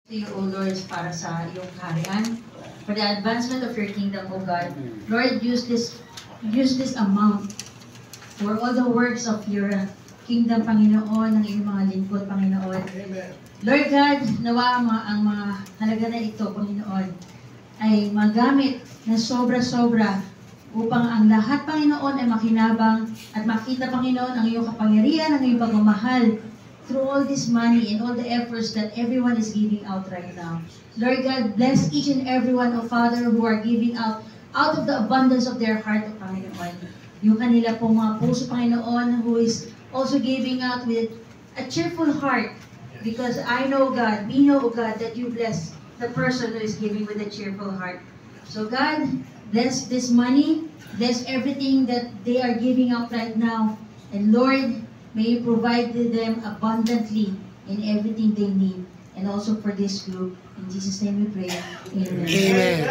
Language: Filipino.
to you, O Lord, para sa iyong kaharian, for the advancement of your kingdom, O God. Lord, use this amount for all the works of your kingdom, Panginoon, ng iyong mga lingkod, Panginoon. Amen. Lord God, nawa ang mga halaga na ito, Panginoon, ay magamit na sobra-sobra upang ang lahat, Panginoon, ay makinabang at makita, Panginoon, ang iyong kapangyarihan, ang iyong pagmamahal through all this money and all the efforts that everyone is giving out right now. Lord God, bless each and every one, O Father, who are giving out of the abundance of their heart, O Panginoon. Yung kanila pong mga puso, Panginoon, who is also giving out with a cheerful heart. Because I know, God, we know, God, that you bless the person who is giving with a cheerful heart. So God, bless this money, bless everything that they are giving out right now. And Lord, may you provide to them abundantly in everything they need. And also for this group. In Jesus' name we pray. Amen. Amen.